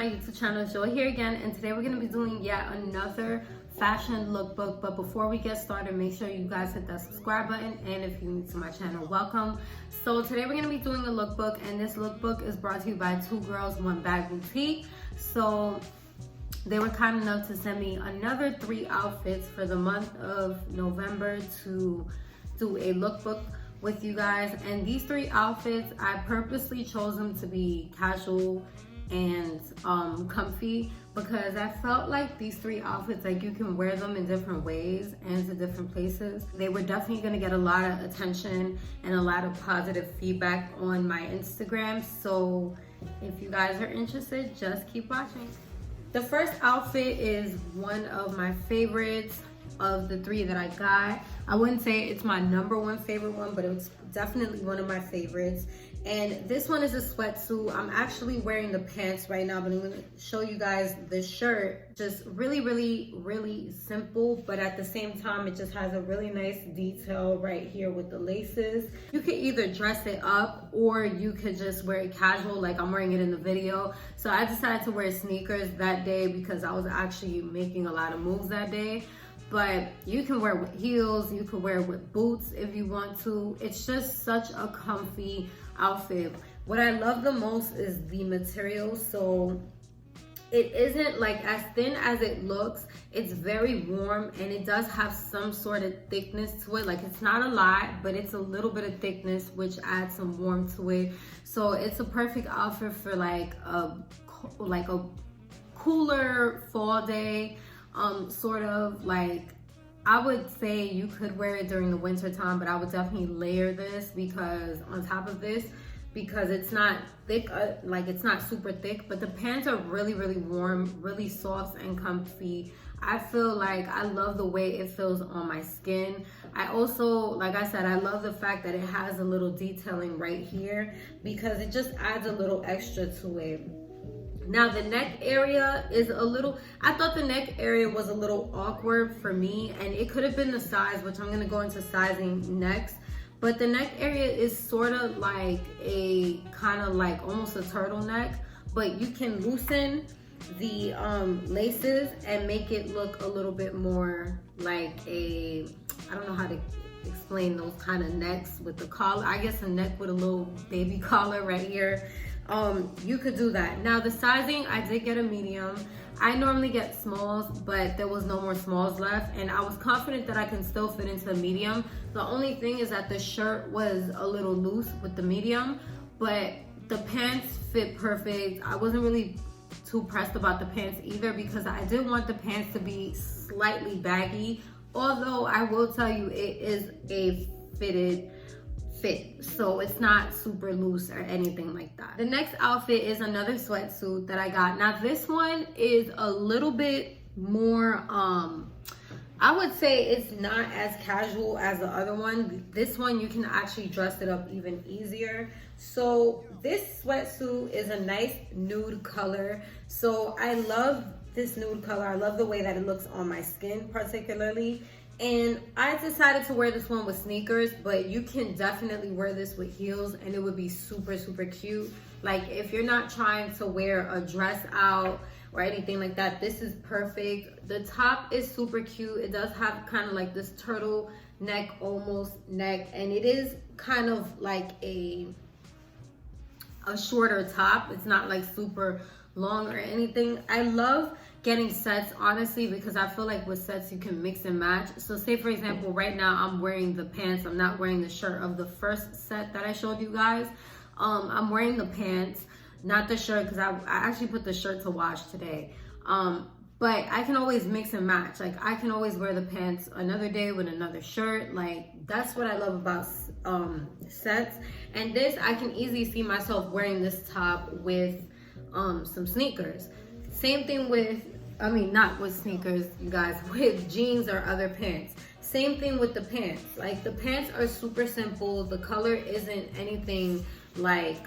my YouTube channel. Joy here again, and today we're going to be doing yet another fashion lookbook. But before we get started, make sure you guys hit that subscribe button, and if you're new to my channel, welcome. So today we're going to be doing a lookbook, and this lookbook is brought to you by 2Girls1bagboutique. So they were kind enough to send me another 3 outfits for the month of November to do a lookbook with you guys. And these 3 outfits, I purposely chose them to be casual and comfy, because I felt like these 3 outfits, like, you can wear them in different ways and to different places. They were definitely gonna get a lot of attention and a lot of positive feedback on my Instagram. So if you guys are interested, just keep watching. The first outfit is one of my favorites of the 3 that I got. I wouldn't say it's my #1 favorite one, but it's definitely one of my favorites. And this one is a sweatsuit. I'm actually wearing the pants right now, but I'm gonna show you guys the shirt. Just really simple, but at the same time, it just has a really nice detail right here with the laces. You could either dress it up or you could just wear it casual, like I'm wearing it in the video. So I decided to wear sneakers that day because I was actually making a lot of moves that day. But you can wear with heels, you can wear with boots if you want to. It's just such a comfy outfit. What I love the most is the material. So it isn't like as thin as it looks. It's very warm, and it does have some sort of thickness to it. Like, it's not a lot, but it's a little bit of thickness, which adds some warmth to it. So it's a perfect outfit for like a cooler fall day. Sort of like, I would say you could wear it during the winter time, but I would definitely layer this because on top of this, because it's not thick, like it's not super thick, but the pants are really warm, really soft and comfy. I feel like I love the way it feels on my skin. I also, like I said, I love the fact that it has a little detailing right here because it just adds a little extra to it. Now the neck area is a little, I thought the neck area was a little awkward for me, and it could have been the size, which I'm gonna go into sizing next. But the neck area is sort of like a kind of like almost a turtleneck, but you can loosen the laces and make it look a little bit more like a, I don't know how to explain those kind of necks with the collar. I guess a neck with a little baby collar right here. You could do that. Now the sizing, I did get a medium. I normally get smalls, but there was no more smalls left, and I was confident that I can still fit into a medium. The only thing is that the shirt was a little loose with the medium, but the pants fit perfect. I wasn't really too pressed about the pants either because I did want the pants to be slightly baggy, although I will tell you it is a fitted fit, so it's not super loose or anything like that. The next outfit is another sweatsuit that I got. Now this one is a little bit more, I would say it's not as casual as the other one. This one you can actually dress it up even easier. So this sweatsuit is a nice nude color. So I love this nude color. I love the way that it looks on my skin particularly. And I decided to wear this one with sneakers, but you can definitely wear this with heels and it would be super cute. Like, if you're not trying to wear a dress out or anything like that, this is perfect. The top is super cute. It does have kind of like this turtle neck, almost neck, and it is kind of like a shorter top. It's not like super long or anything. I love getting sets, honestly, because I feel like with sets you can mix and match. So say for example, right now I'm wearing the pants, I'm not wearing the shirt of the first set that I showed you guys. I'm wearing the pants, not the shirt, because I actually put the shirt to wash today. But I can always mix and match. Like, I can always wear the pants another day with another shirt. Like, that's what I love about sets. And this, I can easily see myself wearing this top with some sneakers. Same thing with, I mean, not with sneakers, you guys, with jeans or other pants. Same thing with the pants. Like, the pants are super simple. The color isn't anything like,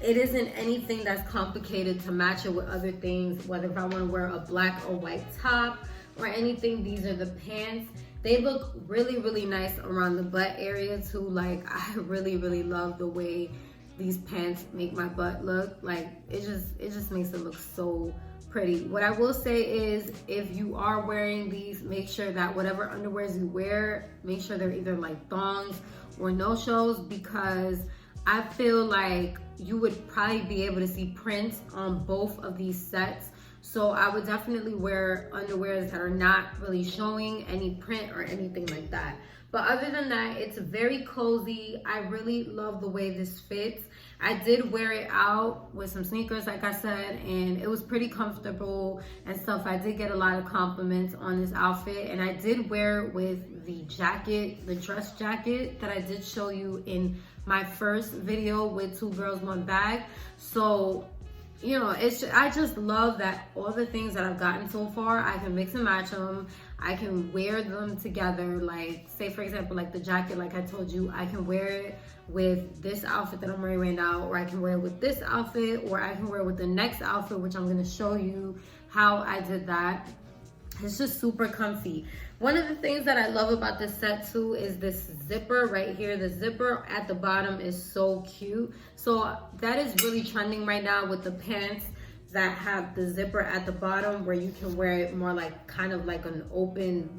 it isn't anything that's complicated to match it with other things. Whether if I want to wear a black or white top or anything, these are the pants. They look really nice around the butt area too. Like, I really love the way these pants make my butt look. Like, it just makes it look so pretty. What I will say is, if you are wearing these, make sure that whatever underwears you wear, make sure they're either like thongs or no-shows, because I feel like you would probably be able to see prints on both of these sets. So I would definitely wear underwears that are not really showing any print or anything like that. But other than that, it's very cozy. I really love the way this fits. I did wear it out with some sneakers, like I said, and it was pretty comfortable and stuff. I did get a lot of compliments on this outfit, and I did wear it with the jacket, the dress jacket that I did show you in my first video with 2 Girls 1 Bag. So, you know, I just love that all the things that I've gotten so far, I can mix and match them. I can wear them together. Like, say for example, like the jacket, like I told you, I can wear it with this outfit that I'm wearing right now, or I can wear it with this outfit, or I can wear it with the next outfit, which I'm gonna show you how I did that. It's just super comfy. One of the things that I love about this set too is this zipper right here. The zipper at the bottom is so cute. So that is really trending right now with the pants that have the zipper at the bottom, where you can wear it more like kind of like an open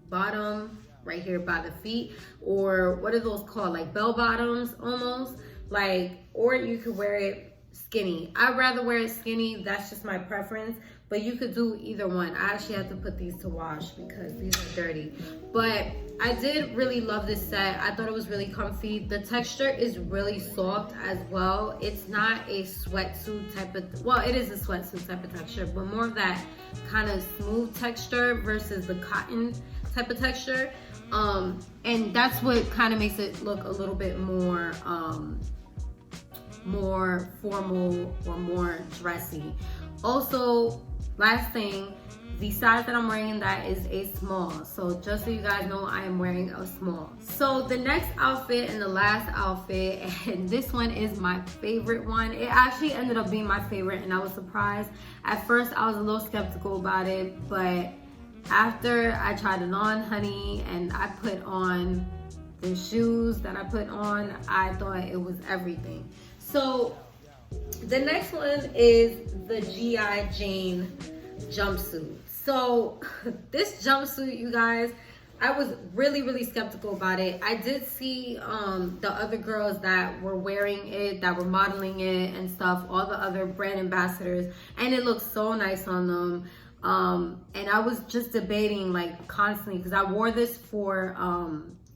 bottom right here by the feet, or what are those called, like bell bottoms almost, like, or you could wear it skinny. I'd rather wear it skinny, that's just my preference, but you could do either one. I actually have to put these to wash because these are dirty. But I did really love this set. I thought it was really comfy. The texture is really soft as well. It's not a sweatsuit type of, well, it is a sweatsuit type of texture, but more of that kind of smooth texture versus the cotton type of texture. And that's what kind of makes it look a little bit more more formal or more dressy. Also, last thing, the size that I'm wearing in that is a small. So just so you guys know, I am wearing a small. So the next outfit and the last outfit, and this one is my favorite one. It actually ended up being my favorite, and I was surprised. At first, I was a little skeptical about it, but after I tried it on, honey, and I put on the shoes that I put on, I thought it was everything. So the next one is the G.I. Jane jumpsuit. So this jumpsuit, you guys, I was really skeptical about it. I did see the other girls that were wearing it, that were modeling it and stuff, all the other brand ambassadors, and it looked so nice on them. And I was just debating like constantly, because I wore this for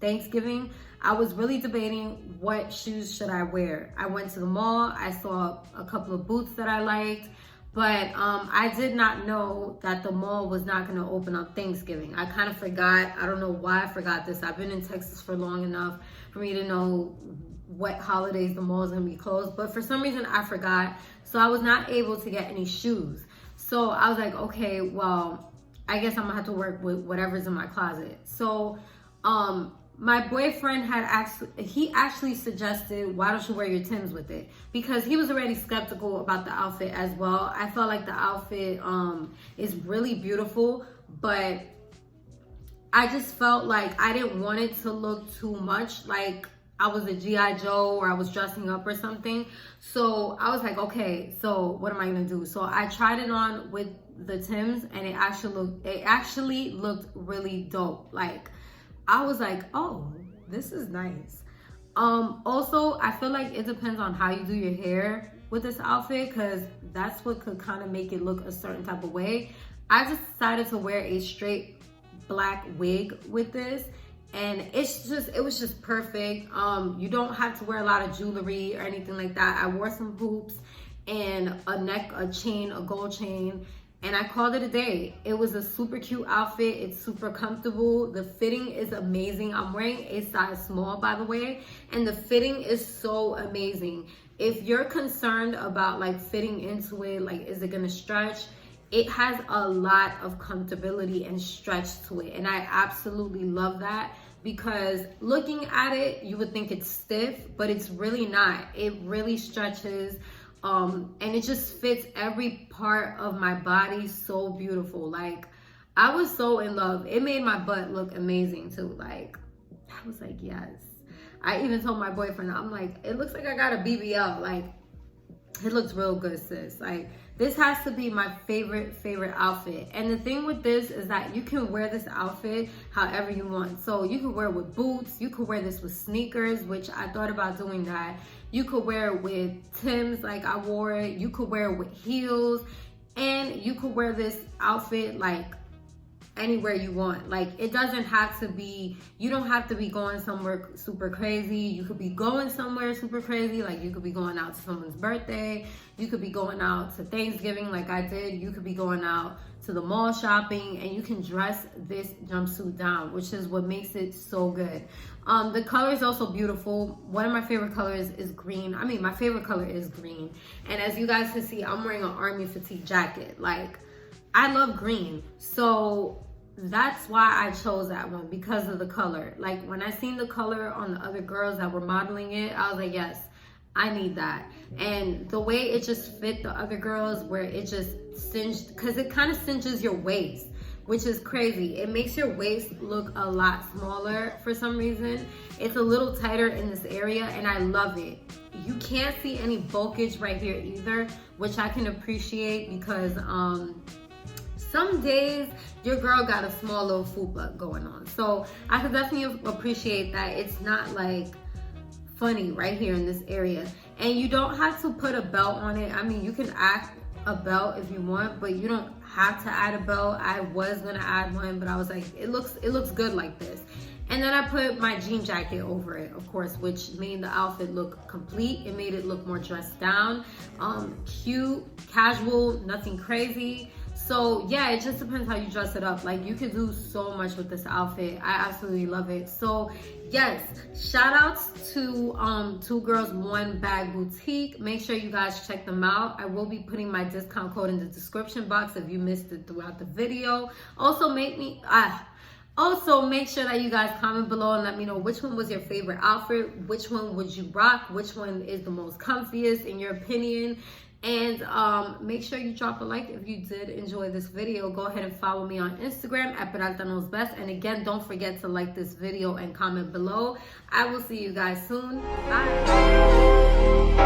Thanksgiving. I was really debating what shoes should I wear. I went to the mall, I saw a couple of boots that I liked, but I did not know that the mall was not gonna open on Thanksgiving. I kind of forgot. I don't know why I forgot this. I've been in Texas for long enough for me to know what holidays the mall is gonna be closed, but for some reason I forgot. So I was not able to get any shoes. So I was like, okay, well, I guess I'm gonna have to work with whatever's in my closet. So my boyfriend he actually suggested, why don't you wear your Timbs with it? Because he was already skeptical about the outfit as well. I felt like the outfit is really beautiful, but I just felt like I didn't want it to look too much like I was a G.I. Joe or I was dressing up or something. So I was like, okay, so what am I gonna do? So I tried it on with the Timbs, and it actually looked really dope. Like, I was like, oh, this is nice. Also, I feel like it depends on how you do your hair with this outfit, because that's what could kind of make it look a certain type of way. I just decided to wear a straight black wig with this, and it was just perfect. You don't have to wear a lot of jewelry or anything like that. I wore some hoops and a chain, a gold chain, and I called it a day. It was a super cute outfit. It's super comfortable. The fitting is amazing. I'm wearing a size small, by the way, and the fitting is so amazing. If you're concerned about like fitting into it, like is it gonna stretch? It has a lot of comfortability and stretch to it, and I absolutely love that, because looking at it, you would think it's stiff, but it's really not. It really stretches. And it just fits every part of my body so beautiful. Like, I was so in love. It made my butt look amazing too. Like, I was like, yes. I even told my boyfriend, I'm like, it looks like I got a BBL. Like, it looks real good, sis. Like, this has to be my favorite outfit. And the thing with this is that you can wear this outfit however you want. So you could wear it with boots. You could wear this with sneakers, which I thought about doing that. You could wear it with Timbs, like I wore it. You could wear it with heels. And you could wear this outfit like anywhere you want. Like, it doesn't have to be, you don't have to be going somewhere super crazy. You could be going somewhere super crazy. Like, you could be going out to someone's birthday. You could be going out to Thanksgiving like I did. You could be going out to the mall shopping, and you can dress this jumpsuit down, which is what makes it so good. The color is also beautiful. One of my favorite colors is green. I mean, my favorite color is green. And as you guys can see, I'm wearing an army fatigue jacket. Like, I love green. So that's why I chose that one, because of the color. Like, when I seen the color on the other girls that were modeling it, I was like, yes, I need that. And the way it just fit the other girls, where it just cinched, because it kind of cinches your waist, which is crazy. It makes your waist look a lot smaller for some reason. It's a little tighter in this area, and I love it. You can't see any bulkage right here either, which I can appreciate, because some days your girl got a small little fupa going on. So I could definitely appreciate that it's not like funny right here in this area. And you don't have to put a belt on it. I mean, you can add a belt if you want, but you don't have to add a belt. I was gonna add one, but I was like, it looks good like this. And then I put my jean jacket over it, of course, which made the outfit look complete. It made it look more dressed down, cute, casual, nothing crazy. So yeah, it just depends how you dress it up. Like, you could do so much with this outfit. I absolutely love it. So yes, shout outs to Twogirls1bagboutique. Make sure you guys check them out. I will be putting my discount code in the description box if you missed it throughout the video. Also make sure that you guys comment below and let me know which one was your favorite outfit, which one would you rock, which one is the most comfiest in your opinion. And make sure you drop a like if you did enjoy this video. Go ahead and follow me on Instagram at Peralta Knows Best. And again, don't forget to like this video and comment below. I will see you guys soon. Bye.